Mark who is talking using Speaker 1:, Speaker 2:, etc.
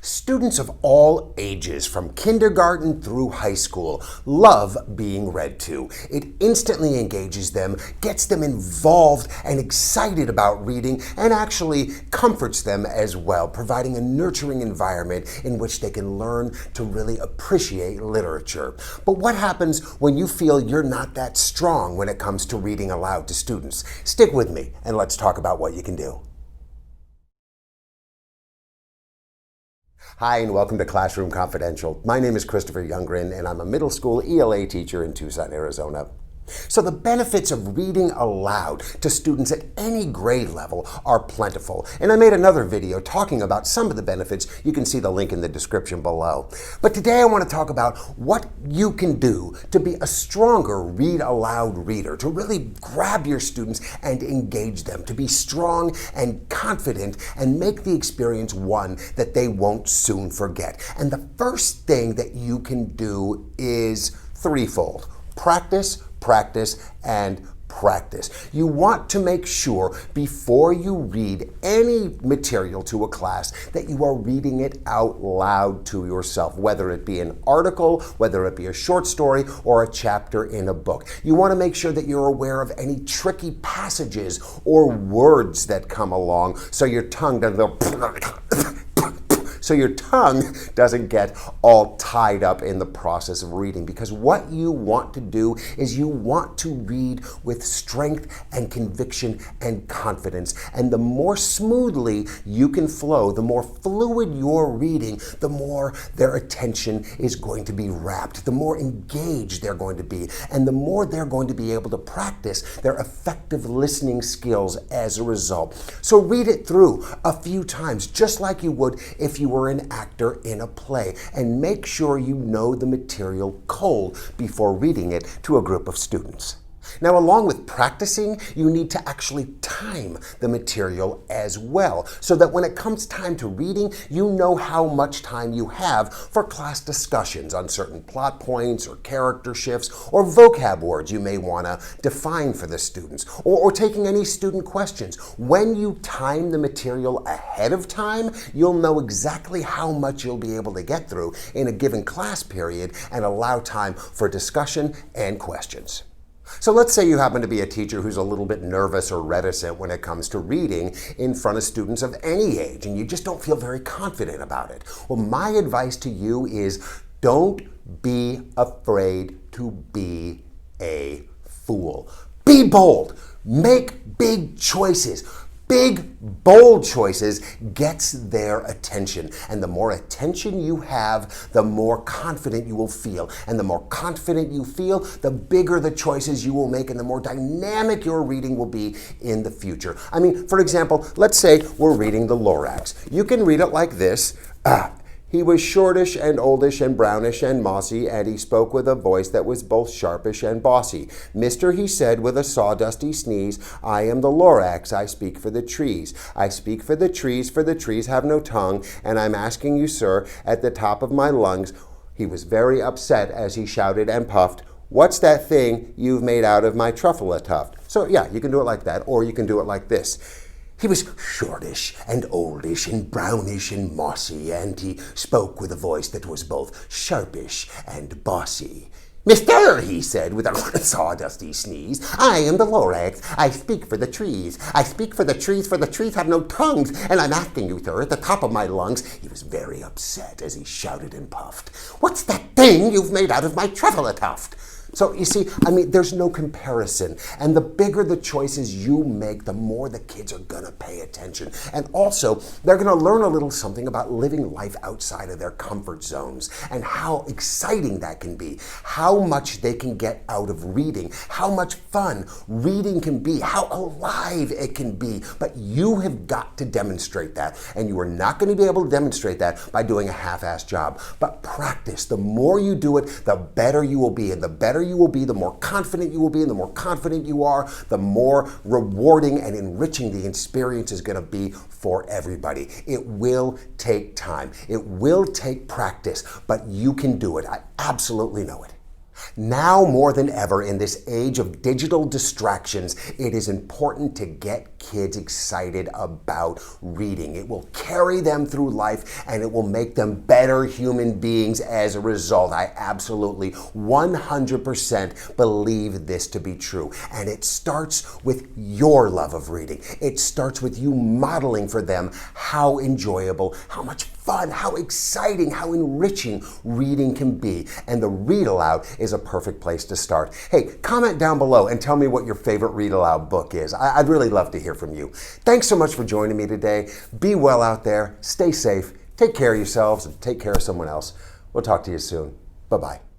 Speaker 1: Students of all ages, from kindergarten through high school, love being read to. It instantly engages them, gets them involved and excited about reading, and actually comforts them as well, providing a nurturing environment in which they can learn to really appreciate literature. But what happens when you feel you're not that strong when it comes to reading aloud to students? Stick with me and let's talk about what you can do. Hi, and welcome to Classroom Confidential. My name is Christopher Youngren, and I'm a middle school ELA teacher in Tucson, Arizona. So the benefits of reading aloud to students at any grade level are plentiful. And I made another video talking about some of the benefits. You can see the link in the description below. But today I want to talk about what you can do to be a stronger read aloud reader, to really grab your students and engage them, to be strong and confident and make the experience one that they won't soon forget. And the first thing that you can do is threefold. Practice, practice, and practice. You want to make sure before you read any material to a class that you are reading it out loud to yourself, whether it be an article, whether it be a short story, or a chapter in a book. You want to make sure that you're aware of any tricky passages or words that come along so your tongue doesn't go so your tongue doesn't get all tied up in the process of reading. Because what you want to do is you want to read with strength and conviction and confidence. And the more smoothly you can flow, the more fluid you're reading, the more their attention is going to be rapt, the more engaged they're going to be, and the more they're going to be able to practice their effective listening skills as a result. So read it through a few times, just like you would if you were an actor in a play, and make sure you know the material cold before reading it to a group of students. Now, along with practicing, you need to actually time the material as well, so that when it comes time to reading, you know how much time you have for class discussions on certain plot points or character shifts or vocab words you may want to define for the students, or taking any student questions. When you time the material ahead of time, you'll know exactly how much you'll be able to get through in a given class period and allow time for discussion and questions. So let's say you happen to be a teacher who's a little bit nervous or reticent when it comes to reading in front of students of any age, and you just don't feel very confident about it. Well, my advice to you is don't be afraid to be a fool. Be bold. Make big choices. Big, bold choices gets their attention. And the more attention you have, the more confident you will feel. And the more confident you feel, the bigger the choices you will make and the more dynamic your reading will be in the future. I mean, for example, let's say we're reading the Lorax. You can read it like this. He was shortish and oldish and brownish and mossy, and he spoke with a voice that was both sharpish and bossy. Mister, he said with a sawdusty sneeze, I am the Lorax, I speak for the trees. I speak for the trees have no tongue, and I'm asking you, sir, at the top of my lungs. He was very upset as he shouted and puffed, what's that thing you've made out of my truffle tuft? So yeah, you can do it like that, or you can do it like this. He was shortish and oldish and brownish and mossy, and he spoke with a voice that was both sharpish and bossy. Mister, he said with a sawdusty sneeze, I am the Lorax. I speak for the trees. I speak for the trees have no tongues, and I'm asking you, sir, at the top of my lungs. He was very upset as he shouted and puffed. What's that thing you've made out of my truffle tuft? So you see, I mean, there's no comparison. And the bigger the choices you make, the more the kids are gonna pay attention. And also, they're gonna learn a little something about living life outside of their comfort zones and how exciting that can be, how much they can get out of reading, how much fun reading can be, how alive it can be. But you have got to demonstrate that. And you are not gonna be able to demonstrate that by doing a half-assed job. But practice. The more you do it, the better you will be. And the better you will be, the more confident you will be, and the more confident you are, the more rewarding and enriching the experience is going to be for everybody. It will take time. It will take practice, but you can do it. I absolutely know it. Now more than ever in this age of digital distractions, it is important to get kids excited about reading. It will carry them through life and it will make them better human beings as a result. I absolutely 100% believe this to be true. And it starts with your love of reading. It starts with you modeling for them how enjoyable, how much fun, how exciting, how enriching reading can be. And the Read Aloud is a perfect place to start. Hey, comment down below and tell me what your favorite Read Aloud book is. I'd really love to hear from you. Thanks so much for joining me today. Be well out there, stay safe, take care of yourselves, and take care of someone else. We'll talk to you soon. Bye-bye.